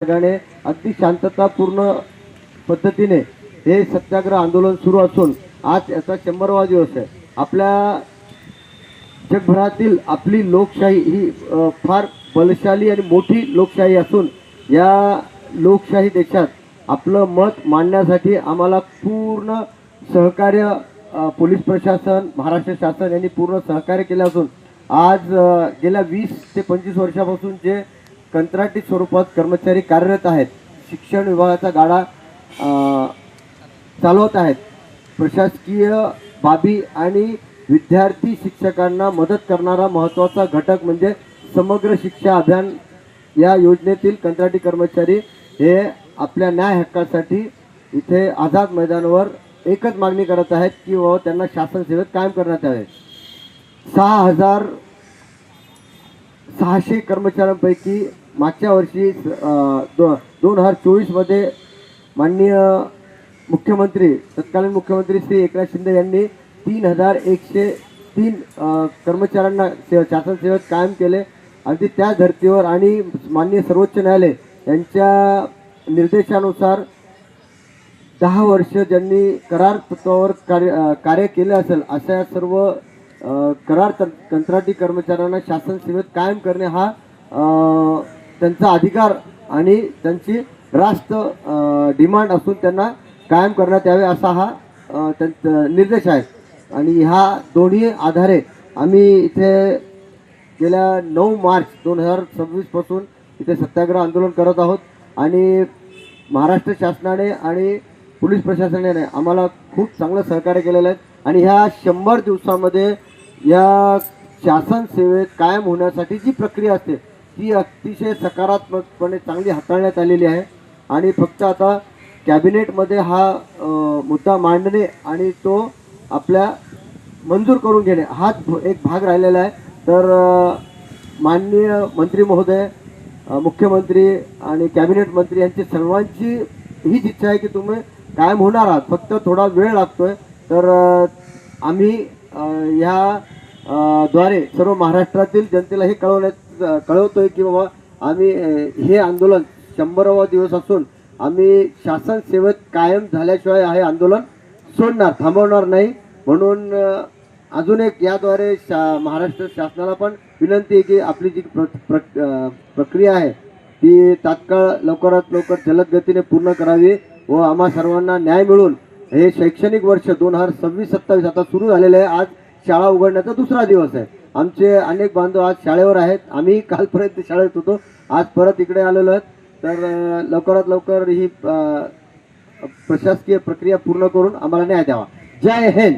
मार्गाने अगदी शांततापूर्ण पद्धतीने हे सत्याग्रह आंदोलन सुरू असून आज याचा 100वा दिवस आहे. आपल्या जगभरातील आपली लोकशाही ही फार बलशाली आणि मोठी लोकशाही असून या लोकशाही देशात आपलं मत मांडण्यासाठी आम्हाला पूर्ण सहकार्य पोलीस प्रशासन, महाराष्ट्र शासन यांनी पूर्ण सहकार्य केले असून आज गेल्या 20 ते 25 वर्षापासून जे कंत्राटी स्वरूपात कर्मचारी कार्यरत आहेत, शिक्षण विभागाचा गाडा चालवत आहेत, प्रशासकीय बाबी आणि विद्यार्थी शिक्षकांना मदत करणारा महत्त्वाचा घटक म्हणजे समग्र शिक्षा अभियान या योजनेतील कंत्राटी कर्मचारी हे आपल्या न्याय हक्कासाठी इथे आझाद मैदानावर एकच मागणी करत आहेत की व त्यांना शासन सेवेत कायम करण्यात यावे. 6,600 कर्मचाऱ्यांपैकी मागच्या वर्षी 2024 मध्ये माननीय मुख्यमंत्री, तत्कालीन मुख्यमंत्री श्री एकनाथ शिंदे यांनी 3,103 कर्मचाऱ्यांना शासन सेवेत कायम केले. अगदी त्या धर्तीवर आणि माननीय सर्वोच्च न्यायालय यांच्या निर्देशानुसार 10 वर्ष ज्यांनी करार तत्वावर कार्य केले असेल अशा सर्व कंत्राटी कर्मचाऱ्यांना शासन सेवेत कायम करणे हा त्यांचा अधिकार आणि त्यांची रास्त डिमांड असून त्यांना कायम करण्यात यावे असा हा त्यांचा निर्देश आहे. आणि ह्या दोन्ही आधारे आम्ही इथे गेल्या 9 मार्च 2026 पासून इथे सत्याग्रह आंदोलन करत आहोत आणि महाराष्ट्र शासनाने आणि पोलीस प्रशासनाने आम्हाला खूप चांगलं सहकार्य केलेलं आहे. आणि ह्या 100 दिवसामध्ये या शासन सेवेत कायम होण्यासाठी जी प्रक्रिया असते ती अतिशय सकारात्मकपणे चांगली हाताळण्यात आलेली आहे. आणि फक्त आता कॅबिनेटमध्ये हा मुद्दा मांडणे आणि तो आपल्या मंजूर करून घेणे हाच एक भाग राहिलेला आहे. तर माननीय मंत्री महोदय, मुख्यमंत्री आणि कॅबिनेट मंत्री यांची सर्वांची हीच इच्छा आहे की तुम्ही कायम होणार आहात, फक्त थोडा वेळ लागतोय. तर आम्ही ह्या द्वारे सर्व महाराष्ट्रातील जनतेला हे कळवतोय की बाबा आम्ही हे आंदोलन 100वा दिवस असून आम्ही शासन सेवेत कायम झाल्याशिवाय हे आंदोलन सोडणार, थांबवणार नाही. म्हणून अजून एक याद्वारे महाराष्ट्र शासनाला पण विनंती आहे की आपली जी प्रक्रिया आहे ती तात्काळ लवकरात लवकर जलद गतीने पूर्ण करावी व आम्हा सर्वांना न्याय मिळून हे शैक्षणिक वर्ष 2026-27 आता सुरू झालेलं आहे. आज शाळा उघडण्याचा दुसरा दिवस आहे. आमचे अनेक बांधव आज शाळेवर आहेत. आम्ही कालपर्यंत शाळेत होतो, आज परत इकडे आलेलो आहेत. तर लवकरात लवकर ही प्रशासकीय प्रक्रिया पूर्ण करून आम्हाला न्याय द्यावा. जय हिंद.